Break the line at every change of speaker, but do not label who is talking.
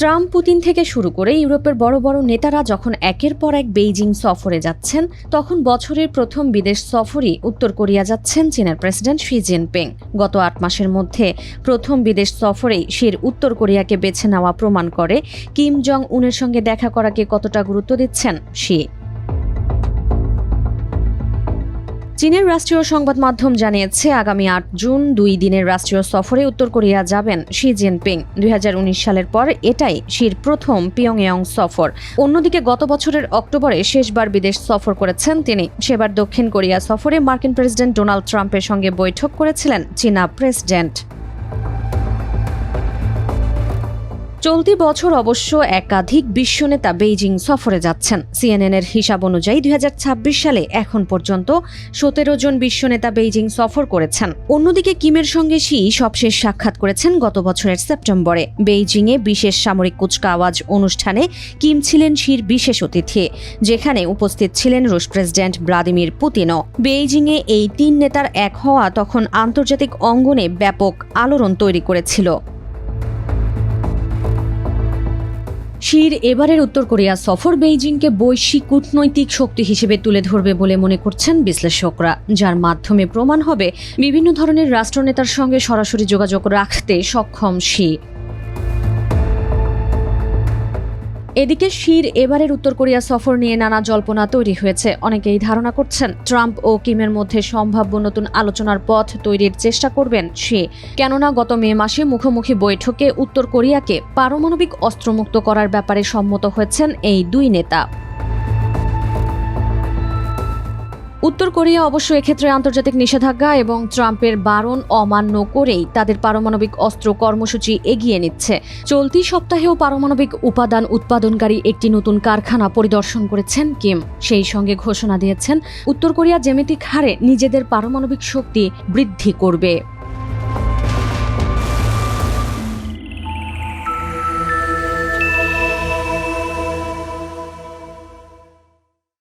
Trump Putin থেকে শুরু করে ইউরোপের বড় বড় নেতারা যখন একের পর এক বেইজিং সফরে যাচ্ছেন, তখন বছরের প্রথম বিদেশ সফরই উত্তর কোরিয়া যাচ্ছেন চীনের প্রেসিডেন্ট শি জিনপিং। গত ৮ মাসের মধ্যে প্রথম বিদেশ সফরেই শির উত্তর কোরিয়াকে বেছে নেওয়া প্রমাণ করে কিম জং উনের সঙ্গে দেখা করাকে কতটা গুরুত্ব দিচ্ছেন শি। চীনের রাষ্ট্রীয় সংবাদ মাধ্যম জানিয়েছে, আগামী ৮ জুন ২ দিনের রাষ্ট্রীয় সফরে উত্তর কোরিয়া যাবেন শি জিনপিং। ২০১৯ সালের পর এটাই শির প্রথম পিয়ংইয়ং সফর। অন্যদিকে গত বছরের অক্টোবরে শেষবার বিদেশ সফর করেছেন তিনি। সেবার দক্ষিণ কোরিয়া সফরে মার্কিন প্রেসিডেন্ট ডোনাল্ড ট্রাম্পের সঙ্গে বৈঠক করেছিলেন চীনা প্রেসিডেন্ট। চলতি বছর অবশ্য একাধিক বিশ্বনেতা বেইজিং সফরে যাচ্ছেন। সিএনএনের হিসাব অনুযায়ী ২০২৬ সালে এখন পর্যন্ত ১৭ জন বিশ্বনেতা বেইজিং সফর করেছেন। অন্যদিকে কিমের সঙ্গে শি সবশেষ সাক্ষাৎ করেছেন গত বছরের সেপ্টেম্বরে। বেইজিংয়ে বিশেষ সামরিক কুচকাওয়াজ অনুষ্ঠানে কিম ছিলেন শির বিশেষ অতিথি, যেখানে উপস্থিত ছিলেন রুশ প্রেসিডেন্ট ভ্লাদিমির পুতিনও। বেইজিংয়ে এই তিন নেতার এক হওয়া তখন আন্তর্জাতিক অঙ্গনে ব্যাপক আলোড়ন তৈরি করেছিল। শির এবারের উত্তর কোরিয়া সফর বেইজিংকে বৈশ্বিক কূটনৈতিক শক্তি হিসেবে তুলে ধরবে বলে মনে করছেন বিশ্লেষকরা, যার মাধ্যমে প্রমাণ হবে বিভিন্ন ধরনের রাষ্ট্রনেতার সঙ্গে সরাসরি যোগাযোগ রাখতে সক্ষম শি। এদিকে শির এবারের উত্তর কোরিয়া সফর নিয়ে নানা জল্পনা তৈরি হয়েছে। অনেকেই ধারণা করছেন ট্রাম্প ও কিমের মধ্যে সম্ভাব্য নতুন আলোচনার পথ তৈরির চেষ্টা করবেন শি। কেননা গত মে মাসে মুখোমুখি বৈঠকে উত্তর কোরিয়াকে পারমাণবিক অস্ত্রমুক্ত করার ব্যাপারে সম্মত হয়েছেন এই দুই নেতা। উত্তর কোরিয়া অবশ্য এক্ষেত্রে আন্তর্জাতিক নিষেধাজ্ঞা এবং ট্রাম্পের বারণ অমান্য করেই তাদের পারমাণবিক অস্ত্র কর্মসূচি এগিয়ে নিচ্ছে। চলতি সপ্তাহেও পারমাণবিক উপাদান উৎপাদনকারী একটি নতুন কারখানা পরিদর্শন করেছেন কিম। সেই সঙ্গে ঘোষণা দিয়েছেন উত্তর কোরিয়া জ্যামিতিক হারে নিজেদের পারমাণবিক শক্তি বৃদ্ধি করবে।